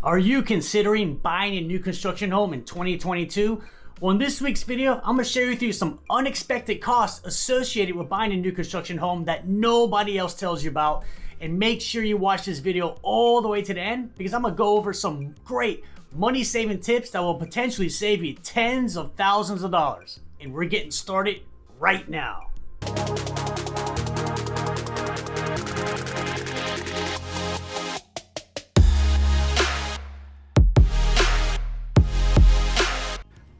Are you considering buying a new construction home in 2022? Well, in this week's video, I'm gonna share with you some unexpected costs associated with buying a new construction home that nobody else tells you about. And make sure you watch this video all the way to the end because I'm gonna go over some great money-saving tips that will potentially save you tens of thousands of dollars. And we're getting started right now.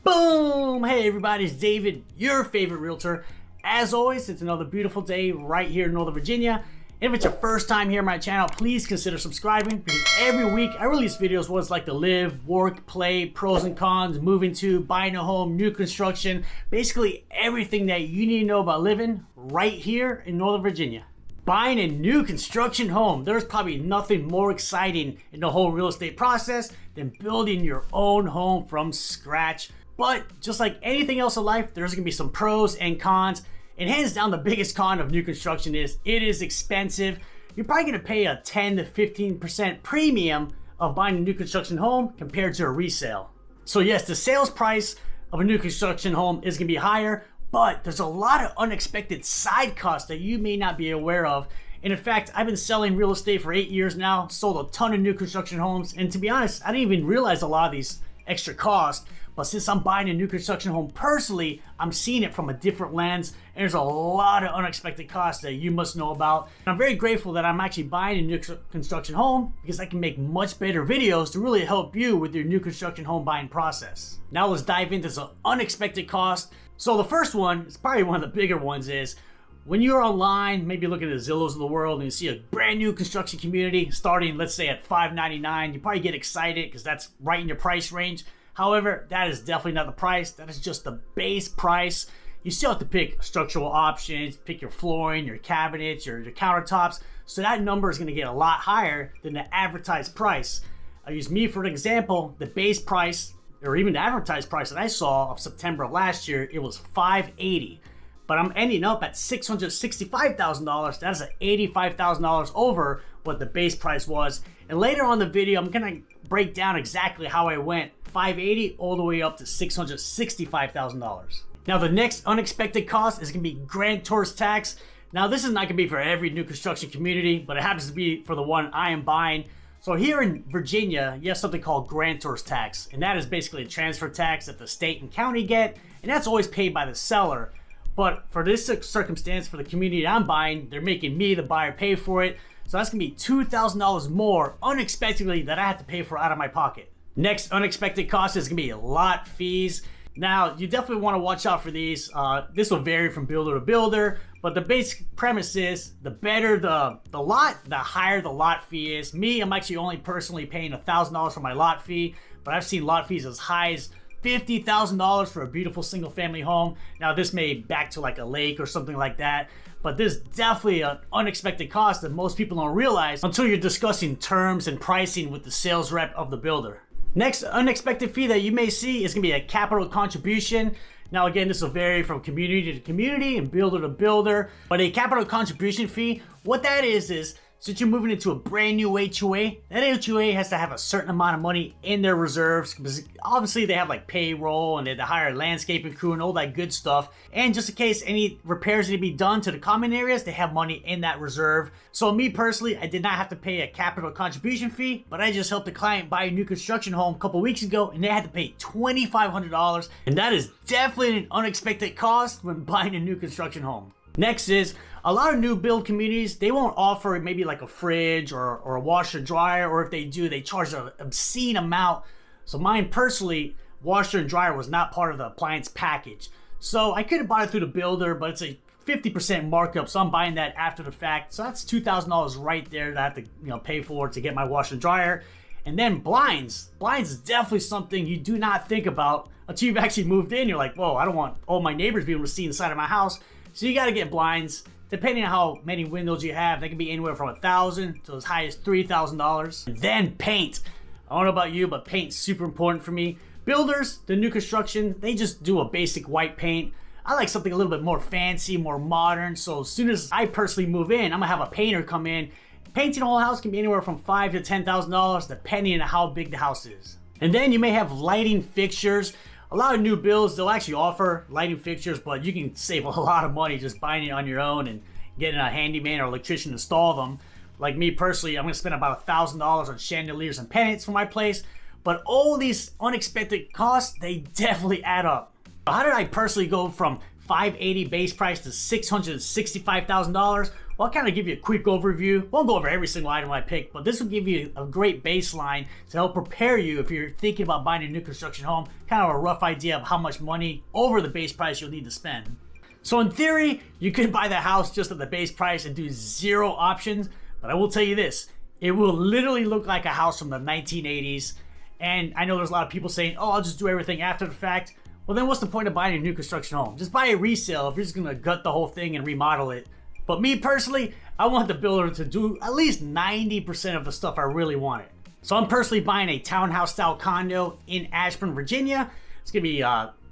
Boom! Hey everybody, it's David, your favorite realtor. As always, it's another beautiful day right here in Northern Virginia. And if it's your first time here on my channel, please consider subscribing because every week I release videos what it's like to live, work, play, pros and cons, moving to, buying a home, new construction, basically everything that you need to know about living right here in Northern Virginia. Buying a new construction home, there's probably nothing more exciting in the whole real estate process than building your own home from scratch. But just like anything else in life, there's gonna be some pros and cons. And hands down, the biggest con of new construction is it is expensive. You're probably gonna pay a 10 to 15% premium of buying a new construction home compared to a resale. So yes, the sales price of a new construction home is gonna be higher, but there's a lot of unexpected side costs that you may not be aware of. And in fact, I've been selling real estate for 8 years now, sold a ton of new construction homes. And to be honest, I didn't even realize a lot of these extra costs. But since I'm buying a new construction home personally, I'm seeing it from a different lens. And there's a lot of unexpected costs that you must know about. And I'm very grateful that I'm actually buying a new construction home because I can make much better videos to really help you with your new construction home buying process. Now let's dive into some unexpected costs. So the first one, it's probably one of the bigger ones, is when you're online, maybe looking at the Zillows of the world and you see a brand new construction community starting, let's say at $599, you probably get excited because that's right in your price range. However, that is definitely not the price. That is just the base price. You still have to pick structural options, pick your flooring, your cabinets, your countertops. So that number is going to get a lot higher than the advertised price. I use me for an example. The base price, or even the advertised price that I saw of September of last year, it was $580. But I'm ending up at $665,000. That is $85,000 over what the base price was. And later on in the video, I'm going to break down exactly how I went $580 all the way up to $665,000. Now the next unexpected cost is going to be grand tourist tax. Now this is not going to be for every new construction community, but it happens to be for the one I am buying. So here in Virginia, you have something called grand tourist tax, and that is basically a transfer tax that the state and county get, and that's always paid by the seller. But for this circumstance, for the community I'm buying, they're making me, the buyer, pay for it. So that's gonna be $2,000 more unexpectedly that I have to pay for out of my pocket. Next unexpected cost is gonna be lot fees. Now, you definitely wanna watch out for these. This will vary from builder to builder, but the basic premise is the better the lot, the higher the lot fee is. Me, I'm actually only personally paying $1,000 for my lot fee, but I've seen lot fees as high as $50,000 for a beautiful single family home. Now this may back to like a lake or something like that, but this is definitely an unexpected cost that most people don't realize until you're discussing terms and pricing with the sales rep of the builder. Next unexpected fee that you may see is gonna be a capital contribution. Now again, this will vary from community to community and builder to builder, but a capital contribution fee, what that is since you're moving into a brand new HOA, that HOA has to have a certain amount of money in their reserves because obviously they have like payroll and they have to hire a landscaping crew and all that good stuff. And just in case any repairs need to be done to the common areas, they have money in that reserve. So me personally, I did not have to pay a capital contribution fee, but I just helped a client buy a new construction home a couple weeks ago and they had to pay $2,500. And that is definitely an unexpected cost when buying a new construction home. Next is a lot of new build communities, they won't offer maybe like a fridge or a washer dryer, or if they do, they charge an obscene amount. So mine personally, washer and dryer was not part of the appliance package. So I could have bought it through the builder, but it's a 50% markup, so I'm buying that after the fact. So that's $2,000 right there that I have to pay for to get my washer and dryer. And then blinds. Blinds is definitely something you do not think about until you've actually moved in. You're like, whoa, I don't want all my neighbors being able to see inside of my house. So you got to get blinds. Depending on how many windows you have, they can be anywhere from $1,000 to as high as $3,000. And then paint. I don't know about you, but paint's super important for me. Builders, the new construction, they just do a basic white paint. I like something a little bit more fancy, more modern. So as soon as I personally move in, I'm gonna have a painter come in Painting a whole house can be anywhere from $5,000 to $10,000 depending on how big the house is. And then you may have lighting fixtures. A lot of new builds, they'll actually offer lighting fixtures, but you can save a lot of money just buying it on your own and getting a handyman or electrician to install them. Like me personally, I'm gonna spend about $1,000 on chandeliers and pendants for my place, but all these unexpected costs, they definitely add up. How did I personally go from $580 base price to $665,000? Well, I'll kind of give you a quick overview. Won't go over every single item I picked, but this will give you a great baseline to help prepare you if you're thinking about buying a new construction home, kind of a rough idea of how much money over the base price you'll need to spend. So in theory, you could buy the house just at the base price and do 0 options, but I will tell you this, it will literally look like a house from the 1980s. And I know there's a lot of people saying, oh, I'll just do everything after the fact. Well, then what's the point of buying a new construction home? Just buy a resale if you're just gonna gut the whole thing and remodel it. But me personally, I want the builder to do at least 90% of the stuff I really wanted. So I'm personally buying a townhouse style condo in Ashburn, Virginia. It's gonna be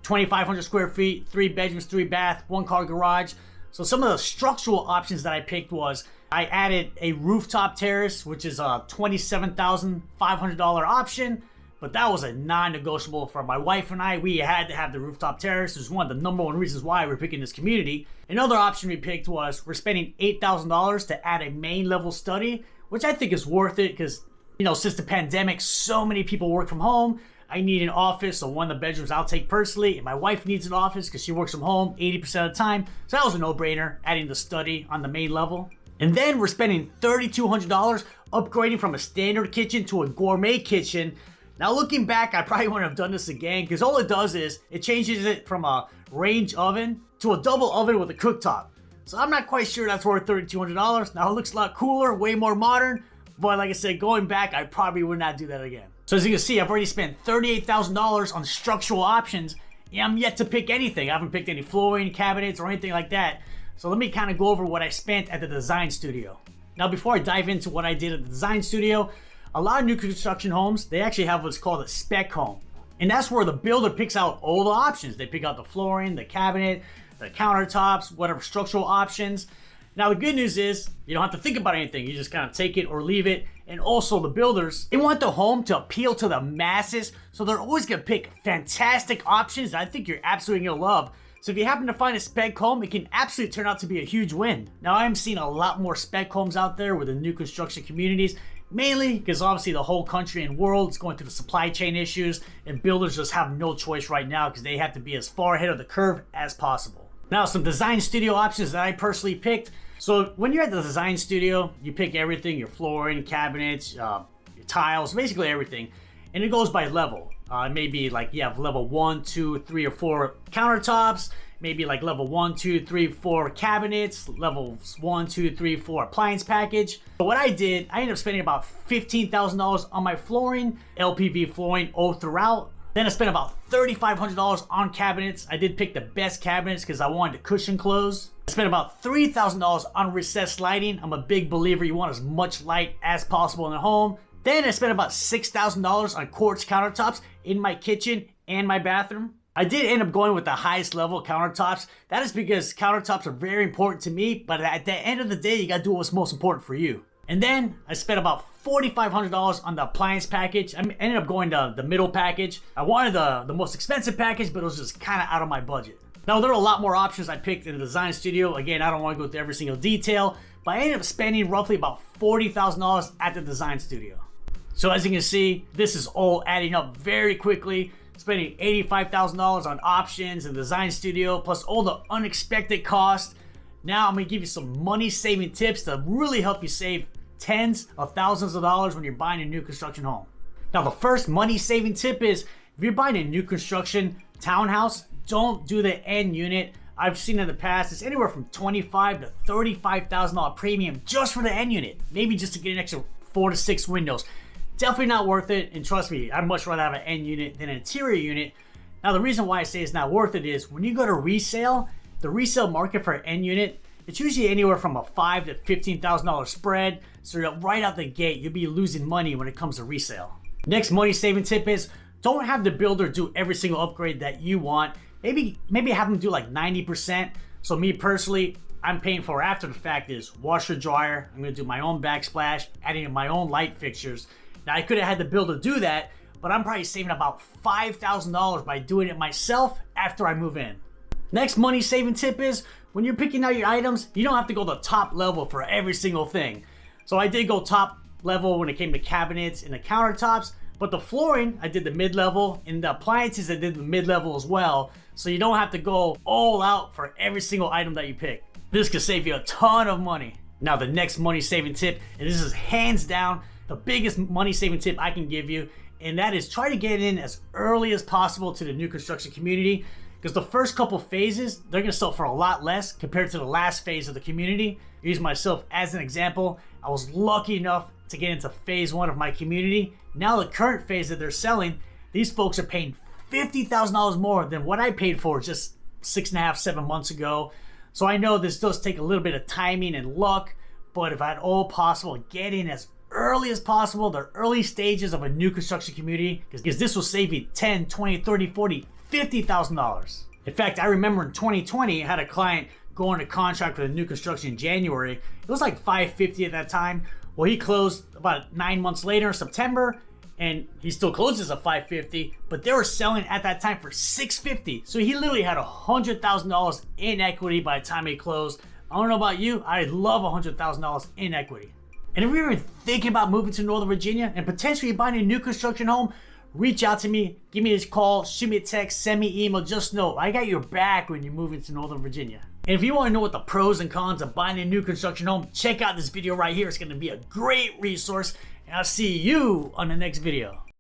2,500 square feet, 3 bedrooms, 3 bath, 1 car garage. So some of the structural options that I picked was, I added a rooftop terrace, which is a $27,500 option. But that was a non-negotiable for my wife and I. We had to have the rooftop terrace. It was one of the #1 reasons why we're picking this community. Another option we picked was we're spending $8,000 to add a main level study, which I think is worth it because, you know, since the pandemic, so many people work from home. I need an office, so one of the bedrooms I'll take personally, and my wife needs an office because she works from home 80% of the time. So that was a no-brainer, adding the study on the main level. And then we're spending $3,200 upgrading from a standard kitchen to a gourmet kitchen. Now looking back, I probably wouldn't have done this again because all it does is it changes it from a range oven to a double oven with a cooktop. So I'm not quite sure that's worth $3,200. Now it looks a lot cooler, way more modern, but like I said, going back, I probably would not do that again. So as you can see, I've already spent $38,000 on structural options, and I'm yet to pick anything. I haven't picked any flooring, cabinets, or anything like that. So let me kind of go over what I spent at the design studio. Now before I dive into what I did at the design studio, a lot of new construction homes, they actually have what's called a spec home. And that's where the builder picks out all the options. They pick out the flooring, the cabinet, the countertops, whatever structural options. Now the good news is you don't have to think about anything. You just kind of take it or leave it. And also the builders, they want the home to appeal to the masses. So they're always gonna pick fantastic options that I think you're absolutely gonna love. So if you happen to find a spec home, it can absolutely turn out to be a huge win. Now I'm seeing a lot more spec homes out there with the new construction communities. Mainly because obviously the whole country and world is going through the supply chain issues, and builders just have no choice right now because they have to be as far ahead of the curve as possible. Now some design studio options that I personally picked. So when you're at the design studio, you pick everything, your flooring, cabinets, your tiles, basically everything. And it goes by level. It may be like you have level 1, 2, 3, or 4 countertops. Maybe like level 1, 2, 3, 4 cabinets, levels 1, 2, 3, 4 appliance package. But what I did, I ended up spending about $15,000 on my flooring, LPV flooring all throughout. Then I spent about $3,500 on cabinets. I did pick the best cabinets because I wanted to cushion close. I spent about $3,000 on recessed lighting. I'm a big believer you want as much light as possible in the home. Then I spent about $6,000 on quartz countertops in my kitchen and my bathroom. I did end up going with the highest level countertops. That is because countertops are very important to me, but at the end of the day, you gotta do what's most important for you. And then I spent about $4,500 on the appliance package. I ended up going to the middle package. I wanted the most expensive package, but it was just kind of out of my budget. Now there are a lot more options I picked in the design studio. Again, I don't want to go through every single detail, but I ended up spending roughly about $40,000 at the design studio. So as you can see, this is all adding up very quickly. Spending $85,000 on options and design studio, plus all the unexpected costs. Now I'm gonna give you some money saving tips to really help you save tens of thousands of dollars when you're buying a new construction home. Now the first money saving tip is, if you're buying a new construction townhouse, don't do the end unit. I've seen in the past, it's anywhere from $25,000 to $35,000 premium just for the end unit. Maybe just to get an extra 4 to 6 windows. Definitely not worth it, and trust me, I'd much rather have an end unit than an interior unit. Now the reason why I say it's not worth it is when you go to resale, the resale market for an end unit, it's usually anywhere from a $5,000 to $15,000 spread, so right out the gate, you'll be losing money when it comes to resale. Next money saving tip is, don't have the builder do every single upgrade that you want. Maybe have them do like 90%. So me personally, I'm paying for after the fact is washer dryer. I'm gonna do my own backsplash, adding in my own light fixtures. Now I could have had the bill to do that, but I'm probably saving about $5,000 by doing it myself after I move in. Next money saving tip is when you're picking out your items, you don't have to go the top level for every single thing. So I did go top level when it came to cabinets and the countertops, but the flooring, I did the mid-level, and the appliances, I did the mid-level as well. So you don't have to go all out for every single item that you pick. This could save you a ton of money. Now the next money saving tip, and this is hands down the biggest money saving tip I can give you, and that is try to get in as early as possible to the new construction community, because the first couple phases, they're gonna sell for a lot less compared to the last phase of the community. I use myself as an example. I was lucky enough to get into phase 1 of my community. Now the current phase that they're selling, these folks are paying $50,000 more than what I paid for just 6.5, 7 months ago. So I know this does take a little bit of timing and luck, but if at all possible, get in as early as possible, the early stages of a new construction community, because this will save you $10, $20, $30, $40, $50,000. In fact, I remember in 2020, I had a client go into contract with a new construction in January. It was like $550 at that time. Well, he closed about 9 months later in September, and he still closes at $550, but they were selling at that time for $650. So he literally had $100,000 in equity by the time he closed. I don't know about you, I love $100,000 in equity. And if you're even thinking about moving to Northern Virginia and potentially buying a new construction home, reach out to me, give me a call, shoot me a text, send me an email. Just know I got your back when you move into Northern Virginia. And if you want to know what the pros and cons of buying a new construction home, check out this video right here. It's going to be a great resource, and I'll see you on the next video.